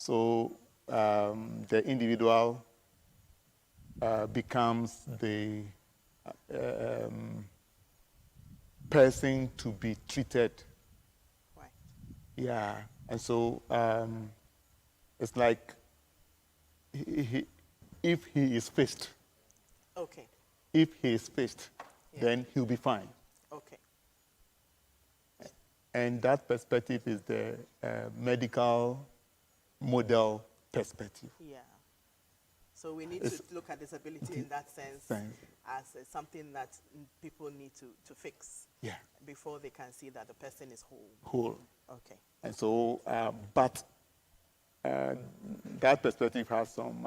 so the individual becomes the person to be treated. Right. Yeah, and so it's like if he is fixed, Okay. if he is fixed, Yeah. then he'll be fine. Okay. And that perspective is the medical model perspective. Yeah. So we need to look at disability in that sense as something that people need to fix before they can see that the person is whole. Okay. And so, but that perspective has some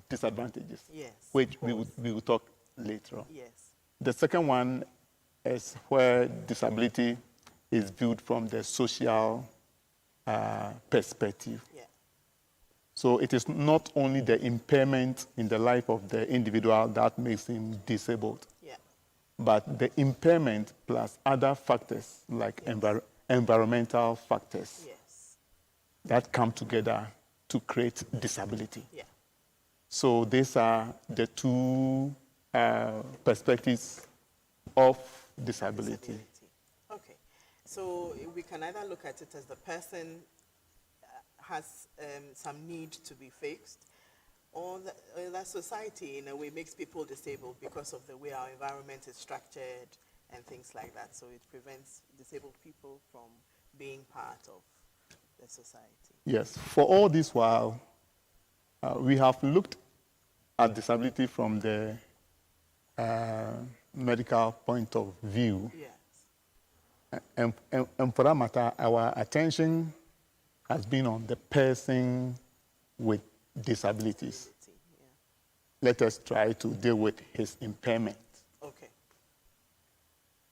disadvantages, Yes, which we will talk later on. Yes. The second one is where disability is viewed from the social perspective. Yeah. So it is not only the impairment in the life of the individual that makes him disabled, but the impairment plus other factors like environmental factors that come together to create disability. Yeah. So these are the two perspectives of disability. Okay. So we can either look at it as the person has some need to be fixed, or that society in a way makes people disabled because of the way our environment is structured and things like that. So it prevents disabled people from being part of the society. Yes. For all this while, we have looked at disability from the medical point of view. Yes. And for that matter, our attention has been on the person with disabilities. Let us try to deal with his impairment. Okay.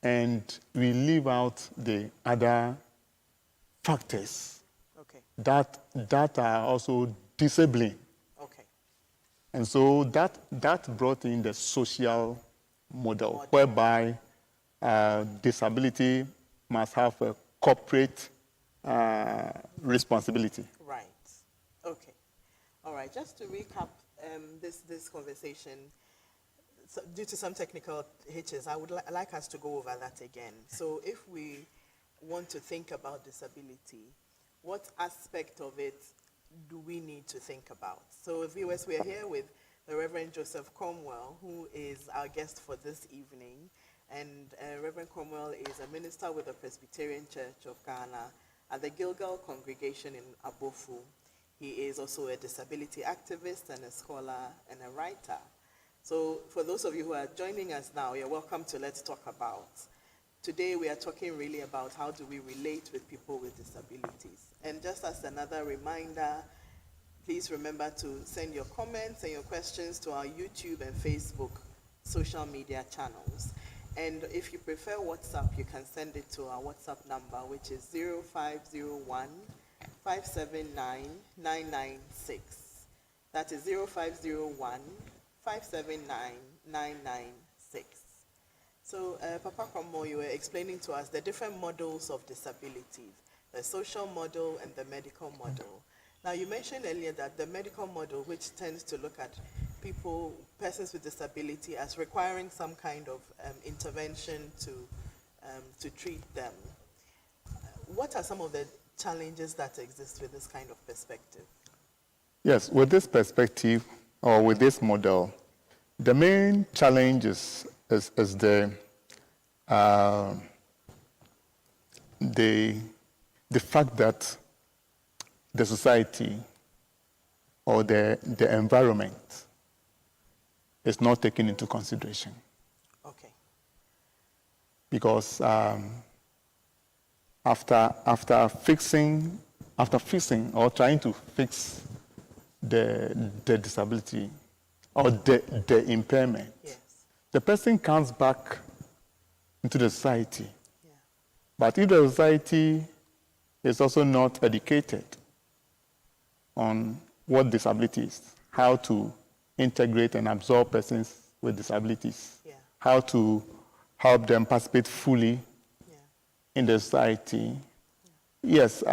And we leave out the other factors that are also disabling. Okay. And so that brought in the social model whereby disability must have a corporate responsibility. Right. Okay. All right. Just to recap this conversation, so due to some technical hitches, I would like us to go over that again. So if we want to think about disability, what aspect of it do we need to think about? So viewers, we are here with the Reverend Joseph Cromwell, who is our guest for this evening. And Reverend Cromwell is a minister with the Presbyterian Church of Ghana at the Gilgal congregation in Abofu. He is also a disability activist and a scholar and a writer. So for those of you who are joining us now, you're welcome to Let's Talk About. Today we are talking really about how do we relate with people with disabilities. And just as another reminder, please remember to send your comments and your questions to our YouTube and Facebook social media channels. And if you prefer WhatsApp, you can send it to our WhatsApp number, which is 0501 579 996. That is 0501 579 996. So, Papa Cromwell, you were explaining to us the different models of disability, the social model and the medical model. Now, you mentioned earlier that the medical model, which tends to look at persons with disability as requiring some kind of intervention to treat them. What are some of the challenges that exist with this kind of perspective? Yes, with this perspective or with this model, the main challenge is the fact that the society or the environment is not taken into consideration. Okay. Because after fixing or trying to fix the disability or the impairment, the person comes back into the society. Yeah. But if the society is also not educated on what disability is, how to integrate and absorb persons with disabilities, how to help them participate fully in the society, yes,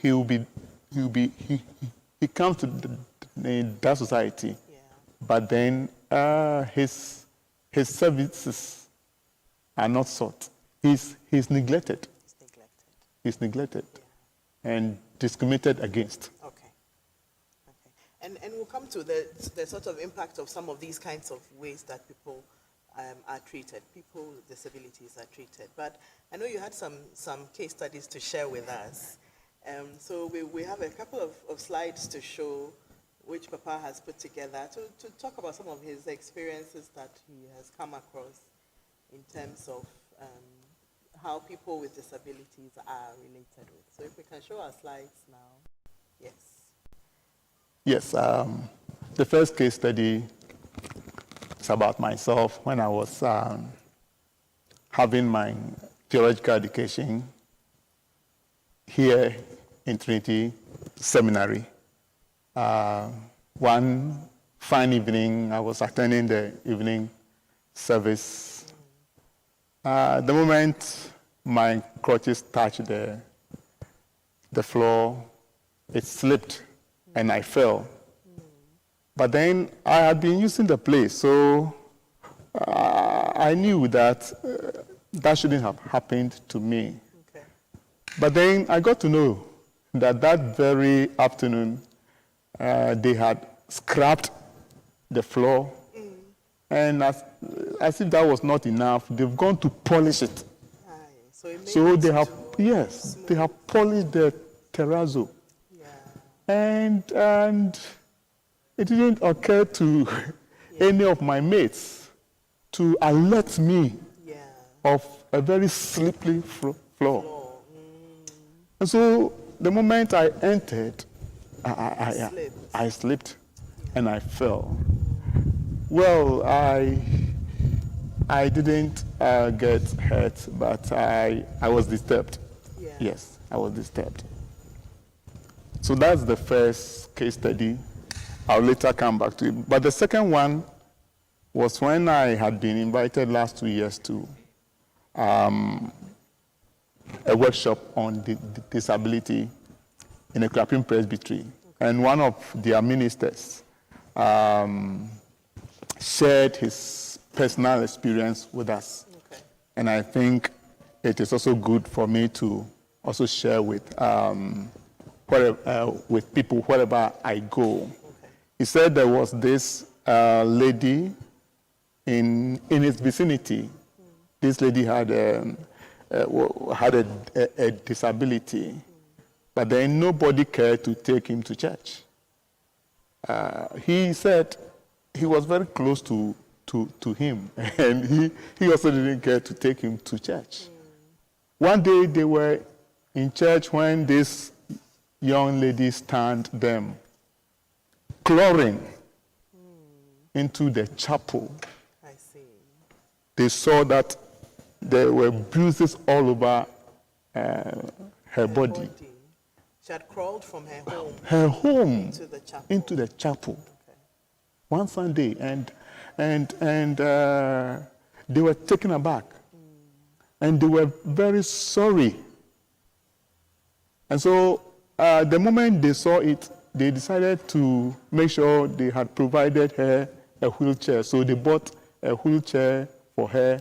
he will be he comes to that society, but then his services are not sought. He's neglected. He's neglected and discriminated against. Okay. And we'll come to the sort of impact of some of these kinds of ways that people are treated, people with disabilities are treated. But I know you had some case studies to share with us. So we have a couple of slides to show which Papa has put together to talk about some of his experiences that he has come across in terms of how people with disabilities are related with. So if we can show our slides now. Yes. Yes, the first case study is about myself when I was having my theological education here in Trinity Seminary. One fine evening, I was attending the evening service. The moment my crutches touched the floor, it slipped and I fell. But then I had been using the place, so I knew that that shouldn't have happened to me. Okay. But then I got to know that very afternoon, they had scrapped the floor, and as if that was not enough, they've gone to polish it. So they have, yes, they have polished the terrazzo. And it didn't occur to any of my mates to alert me of a very slippery floor. And so the moment I entered, I slipped and I fell. Well, I didn't get hurt, but I was disturbed. Yes, I was disturbed. So that's the first case study. I'll later come back to it. But the second one was when I had been invited last 2 years to a workshop on disability in a Clapping Presbytery. And one of their ministers shared his personal experience with us. And I think it is also good for me to also share with people wherever I go. He said there was this lady in his vicinity. This lady had a disability, but then nobody cared to take him to church. He said he was very close to him, and he also didn't care to take him to church. One day they were in church when this young lady stand them clawing into the chapel. I see. They saw that there were bruises all over her body. She had crawled from her home into the chapel. Okay. One Sunday, and they were taken aback, and they were very sorry. And so the moment they saw it, they decided to make sure they had provided her a wheelchair. So they bought a wheelchair for her,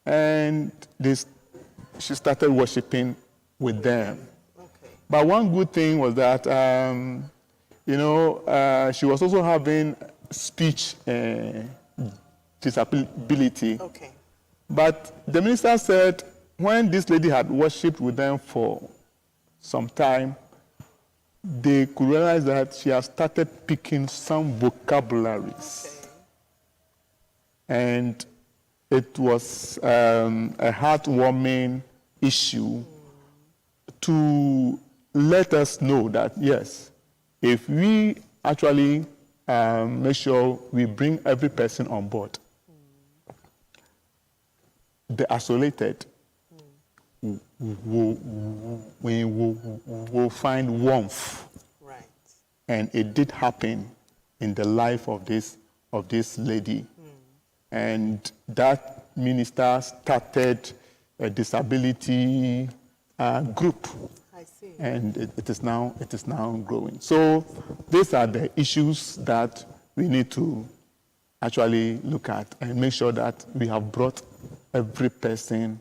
and she started worshiping with them. Okay. But one good thing was that, she was also having speech disability. Okay. But the minister said when this lady had worshipped with them for some time, they could realize that she has started picking some vocabularies. Okay. And it was a heartwarming issue to let us know that, yes, if we actually make sure we bring every person on board, the isolated will find warmth. Right. And it did happen in the life of this lady. And that minister started a disability group. I see. and it is now growing. So these are the issues that we need to actually look at and make sure that we have brought every person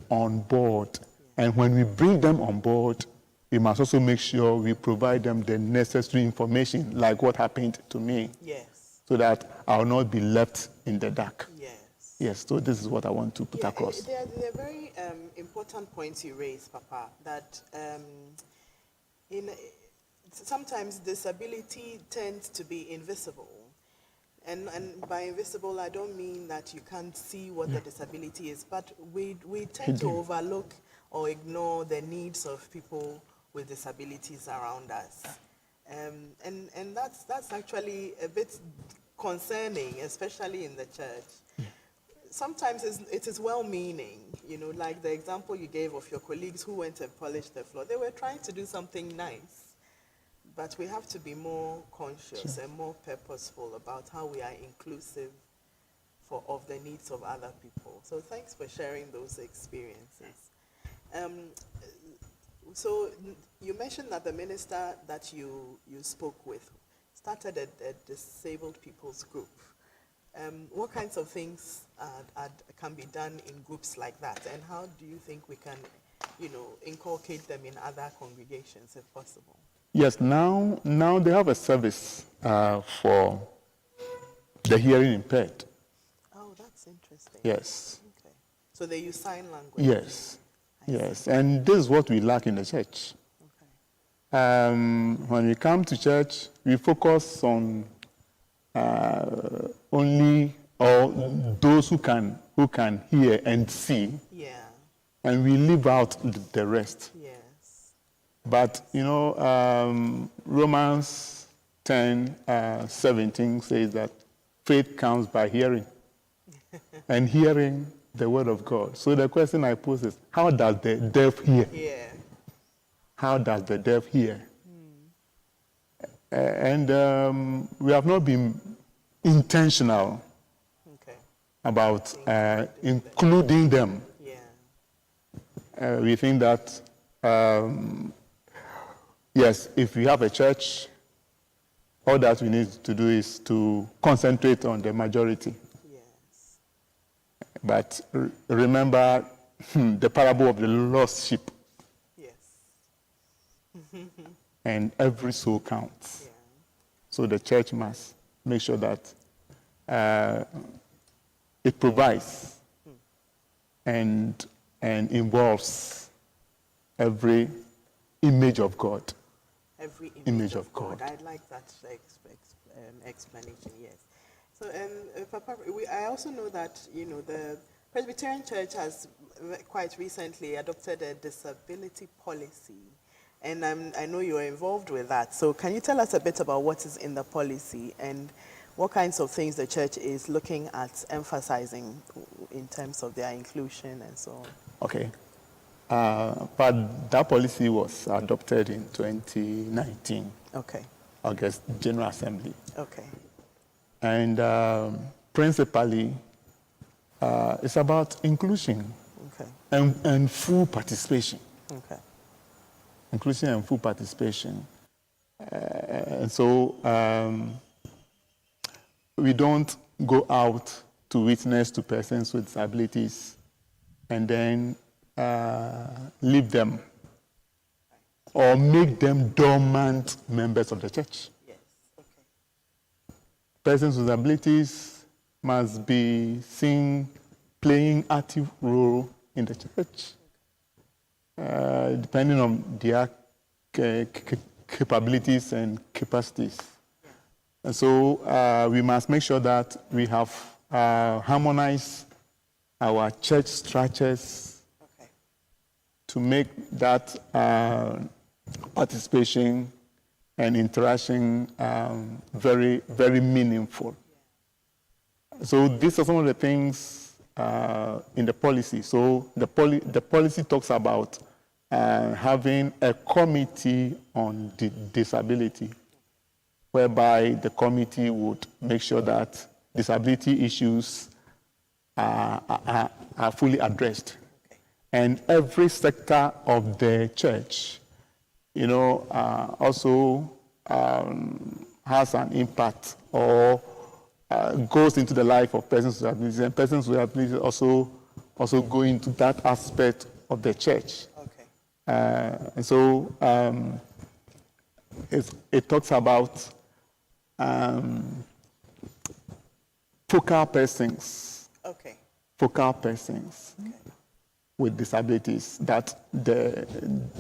on board. And when we bring them on board, we must also make sure we provide them the necessary information, like what happened to me. Yes. So that I will not be left in the dark. Yes. Yes, so this is what I want to put across. There are very important points you raised, Papa, that sometimes disability tends to be invisible. And by invisible, I don't mean that you can't see what the disability is, but we tend to overlook or ignore the needs of people with disabilities around us. And that's actually a bit concerning, especially in the church. Sometimes it is well-meaning, like the example you gave of your colleagues who went and polished the floor. They were trying to do something nice, but we have to be more conscious and more purposeful about how we are inclusive of the needs of other people. So thanks for sharing those experiences. So you mentioned that the minister that you spoke with started a disabled people's group. What kinds of things can be done in groups like that, and how do you think we can, inculcate them in other congregations if possible? Yes, now they have a service for the hearing impaired. Oh, that's interesting. Yes. Okay. So they use sign language? Yes. Yes, and this is what we lack in the church. Okay. When we come to church, we focus on only those who can hear and see. Yeah. And we leave out the rest. Yes. But Romans 10:17 says that faith comes by hearing, and hearing the word of God. So the question I pose is, how does the deaf hear? Yeah. How does the deaf hear? And we have not been intentional about including them. Yeah. We think that, yes, if we have a church, all that we need to do is to concentrate on the majority. Yes. But remember the parable of the lost sheep. Yes. And every soul counts. Yeah. So the church must make sure that it provides and involves every image of God. Every image of God. I like that explanation, yes. So, Papa, I also know that, the Presbyterian Church has quite recently adopted a disability policy. And I know you're involved with that. So can you tell us a bit about what is in the policy and what kinds of things the church is looking at emphasizing in terms of their inclusion and so on? Okay. But that policy was adopted in 2019. Okay. August General Assembly. Okay. And principally, it's about inclusion. Okay. And full participation. Okay. Inclusion and full participation. And so we don't go out to witness to persons with disabilities and then leave them or make them dormant members of the church. Yes. Okay. Persons with disabilities must be seen playing active role in the church, depending on their capabilities and capacities. And so we must make sure that we have harmonized our church structures to make that participation and interaction very, very meaningful. So these are some of the things in the policy. So the policy talks about having a committee on disability, whereby the committee would make sure that disability issues are fully addressed. Okay. And every sector of the church also has an impact or goes into the life of persons with abilities, and persons with abilities also go into that aspect of the church. Okay. And so it talks about focal persons. Okay. Focal persons. Okay. With disabilities, that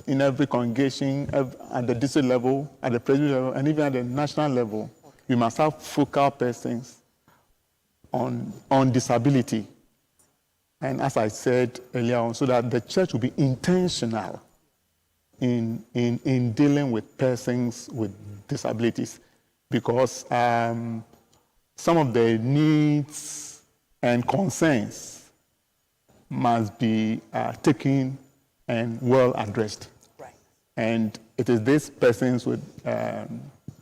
in every congregation, at the district level, at the presbytery level, and even at the national level, okay, we must have focal persons on disability. And as I said earlier on, so that the church will be intentional in dealing with persons with disabilities, because some of the needs and concerns must be taken and well addressed. Right. And it is these persons with,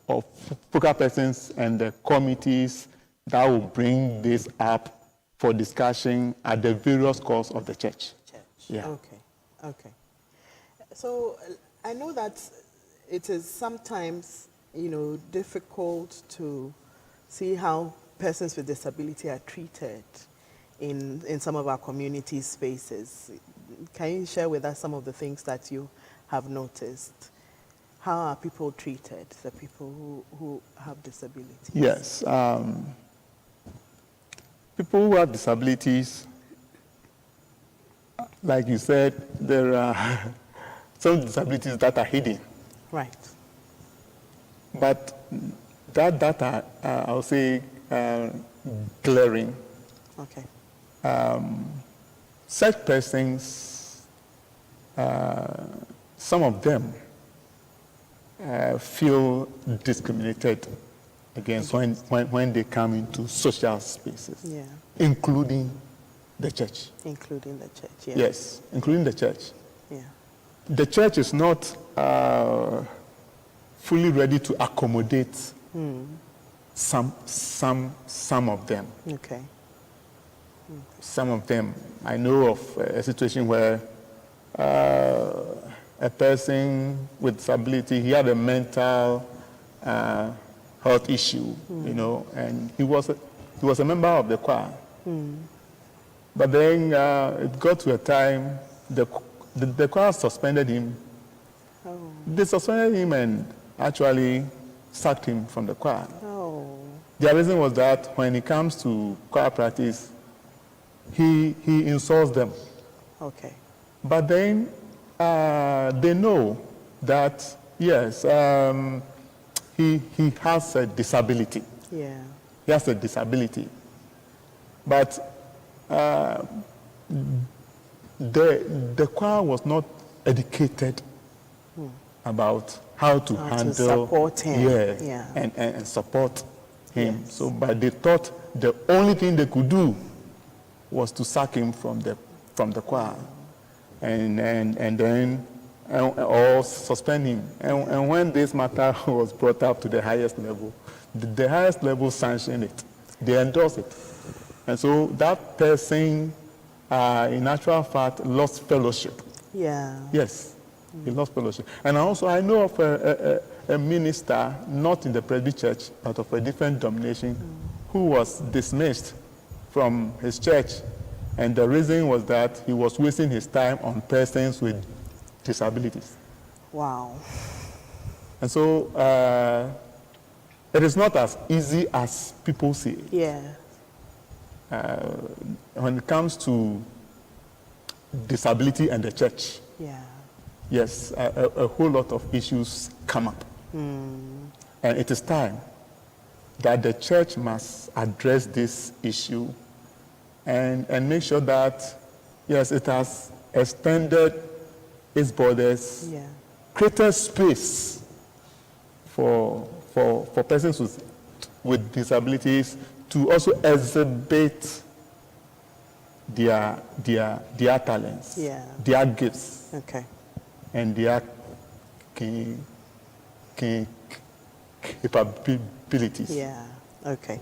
or focal persons and the committees that will bring this up for discussion at the various calls of the church. Yeah. Okay. Okay. So I know that it is sometimes, difficult to see how persons with disability are treated in some of our community spaces. Can you share with us some of the things that you have noticed? How are people treated, the people who have disabilities? Yes. People who have disabilities, like you said, there are some disabilities that are hidden. Right. But that are, I would say, glaring. Okay. Such persons, some of them feel discriminated against when they come into social spaces, yeah, including the church. Including the church, yeah. Yes, including the church. Yeah. The church is not fully ready to accommodate some of them. Okay. Some of them. I know of a situation where a person with disability, he had a mental health issue, and he was a member of the choir. But then it got to a time the choir suspended him. Oh. They suspended him and actually sacked him from the choir. Oh. The reason was that when it comes to choir practice, he insults them. Okay. But then they know that, yes, he has a disability. Yeah. He has a disability. But the choir was not educated about how to handle, support him. Yeah. And support him. Yes. So, but they thought the only thing they could do was to sack him from the choir, and then or suspend him. And when this matter was brought up to the highest level, the highest level sanctioned it. They endorsed it. And so that person, in actual fact, lost fellowship. Yeah. Yes, he lost fellowship. And also, I know of a minister, not in the Presby Church, but of a different denomination, who was dismissed from his church. And the reason was that he was wasting his time on persons with disabilities. Wow. And so it is not as easy as people see it. Yeah. When it comes to disability and the church, Yeah. yes, a whole lot of issues come up. And it is time that the church must address this issue and make sure that, yes, it has extended its borders, Yeah. created space for persons with disabilities to also exhibit their talents, Yeah. their gifts, Okay. and their capabilities. Yeah. Okay.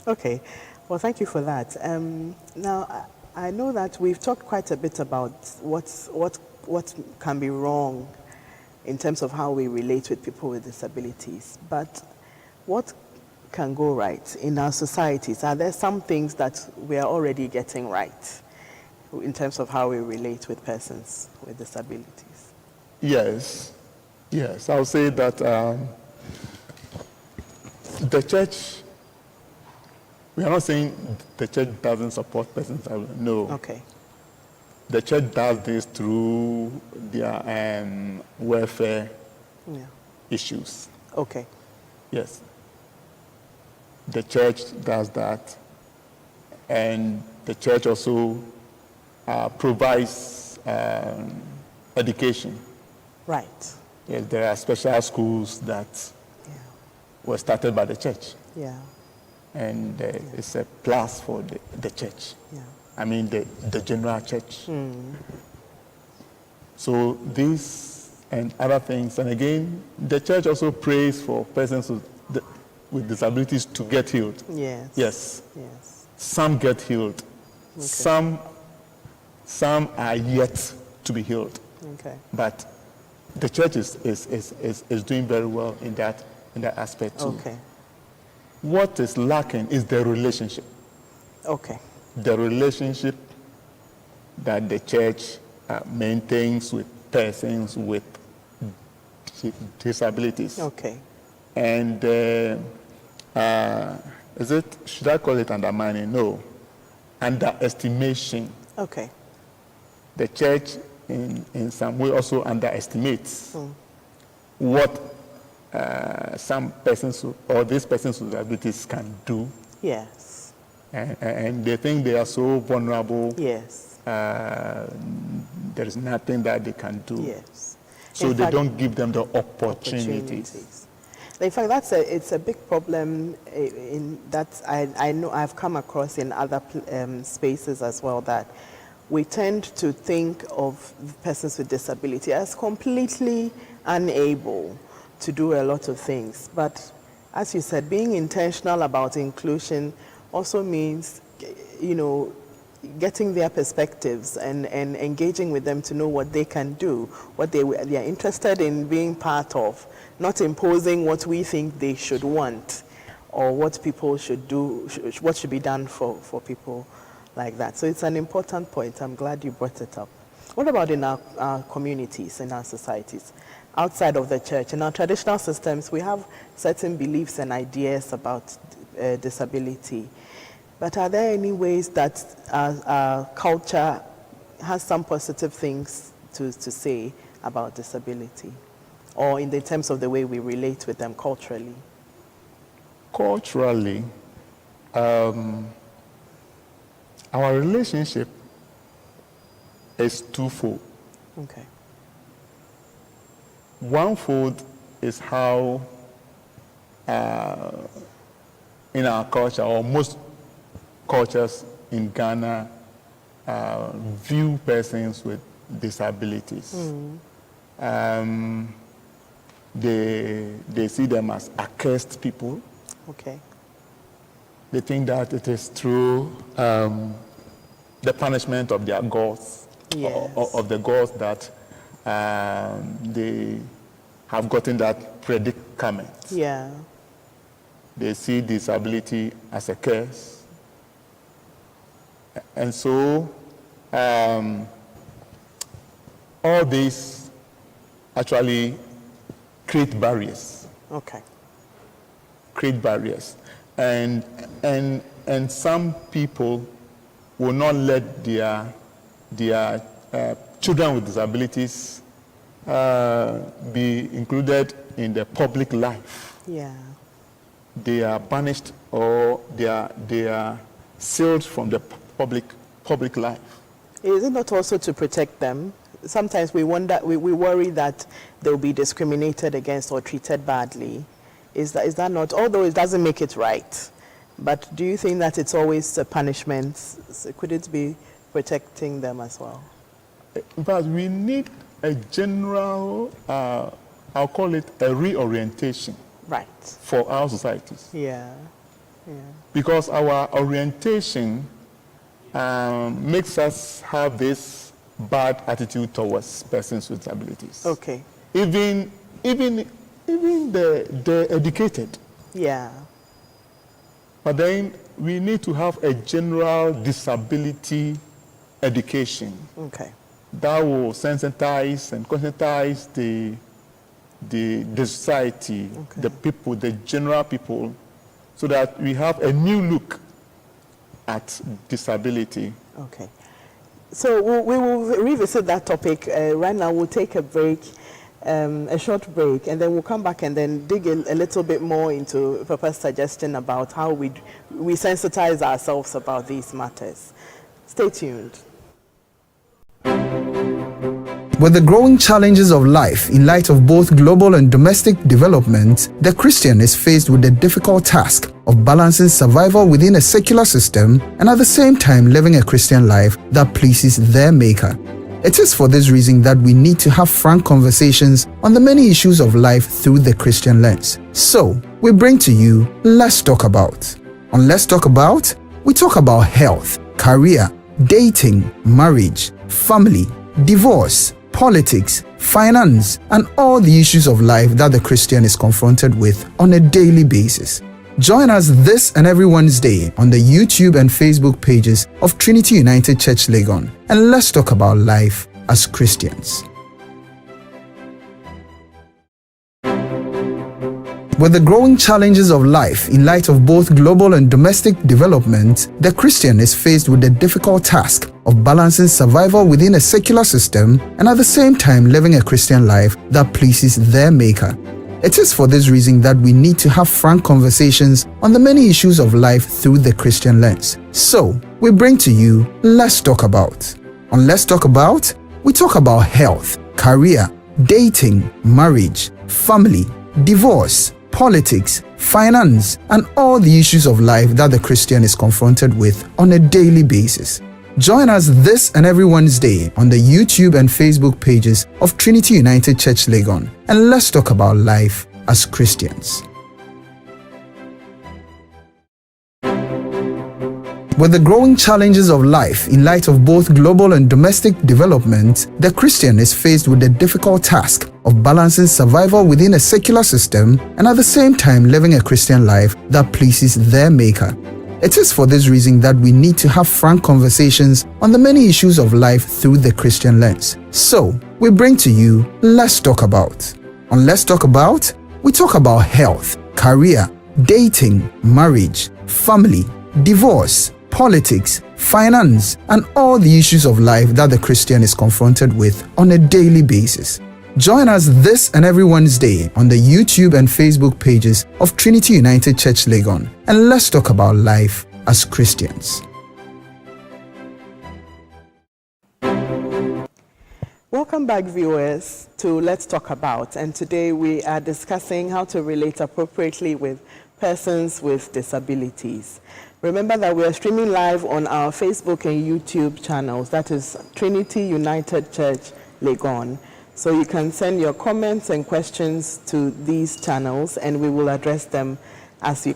Okay. Well, thank you for that. Now, I know that we've talked quite a bit about what can be wrong in terms of how we relate with people with disabilities. But what can go right in our societies? Are there some things that we are already getting right in terms of how we relate with persons with disabilities? Yes, yes. I'll say that the church, we are not saying the church doesn't support persons. No. Okay. The church does this through their welfare issues. Okay. Yes. The church does that. And the church also provides education. Right. Yes, there are special schools that were started by the church. Yeah. And it's a plus for the church. Yeah. I mean, the general church. So these and other things, and again, the church also prays for persons with disabilities to get healed. Yes. Yes. Yes. Some get healed. Okay. Some are yet to be healed. Okay. But the church is doing very well in that aspect too. Okay. What is lacking is the relationship. Okay. The relationship that the church maintains with persons with disabilities. Okay. And should I call it undermining? No. Underestimation. Okay. The church in some way also underestimates what some persons or these persons with disabilities can do. Yes. And they think they are so vulnerable. Yes. There is nothing that they can do. Yes. So they don't give them the opportunities. In fact, it's a big problem in that I know I've come across in other spaces as well, that we tend to think of persons with disability as completely unable to do a lot of things. But as you said, being intentional about inclusion also means, getting their perspectives and engaging with them to know what they can do, what they are interested in being part of, not imposing what we think they should want or what people should do, what should be done for people like that. So it's an important point. I'm glad you brought it up. What about in our communities, in our societies, outside of the church? In our traditional systems, we have certain beliefs and ideas about disability. But are there any ways that our culture has some positive things to say about disability, or in the terms of the way we relate with them culturally? Culturally, our relationship is twofold. Okay. One fold is how in our culture, or most cultures in Ghana, view persons with disabilities. They see them as accursed people. Okay. They think that it is through the punishment of their gods, Yes. of the gods that they have gotten that predicament. Yeah. They see disability as a curse. And so all these actually create barriers. Okay. Create barriers. And some people will not let their children with disabilities be included in the public life. Yeah. They are banished, or they are sealed from the public life. Is it not also to protect them? Sometimes we worry that they'll be discriminated against or treated badly. Is that not, although it doesn't make it right, but do you think that it's always a punishment? Could it be protecting them as well? But we need a general, I'll call it a reorientation. Right. For our societies. Yeah. Yeah. Because our orientation makes us have this bad attitude towards persons with disabilities. Okay. even the educated. Yeah. But then we need to have a general disability education. Okay. That will sensitize and conscientize the society, Okay. the people, the general people, so that we have a new look at disability. Okay. So we will revisit that topic. Right now we'll take a break, a short break, and then we'll come back and then dig a little bit more into Papa's suggestion about how we sensitize ourselves about these matters. Stay tuned. With the growing challenges of life in light of both global and domestic development, the Christian is faced with the difficult task of balancing survival within a secular system and at the same time living a Christian life that pleases their Maker. It is for this reason that we need to have frank conversations on the many issues of life through the Christian lens. So, we bring to you Let's Talk About. On Let's Talk About, we talk about health, career, dating, marriage, family, divorce, politics, finance, and all the issues of life that the Christian is confronted with on a daily basis. Join us this and every Wednesday on the YouTube and Facebook pages of Trinity United Church Legon, and let's talk about life as Christians. With the growing challenges of life in light of both global and domestic development, the Christian is faced with the difficult task of balancing survival within a secular system and at the same time living a Christian life that pleases their Maker. It is for this reason that we need to have frank conversations on the many issues of life through the Christian lens. So, we bring to you Let's Talk About. On Let's Talk About, we talk about health, career, dating, marriage, family, divorce, politics, finance, and all the issues of life that the Christian is confronted with on a daily basis. Join us this and every Wednesday on the YouTube and Facebook pages of Trinity United Church Legon, and let's talk about life as Christians. With the growing challenges of life in light of both global and domestic development, the Christian is faced with the difficult task of balancing survival within a secular system and at the same time living a Christian life that pleases their Maker. It is for this reason that we need to have frank conversations on the many issues of life through the Christian lens. So, we bring to you Let's Talk About. On Let's Talk About, we talk about health, career, dating, marriage, family, divorce, politics, finance, and all the issues of life that the Christian is confronted with on a daily basis. Join us this and every Wednesday on the YouTube and Facebook pages of Trinity United Church Legon, and let's talk about life as Christians. Welcome back, viewers, to Let's Talk About. And today we are discussing how to relate appropriately with persons with disabilities. Remember that we are streaming live on our Facebook and YouTube channels. That is Trinity United Church Legon. So you can send your comments and questions to these channels, and we will address them as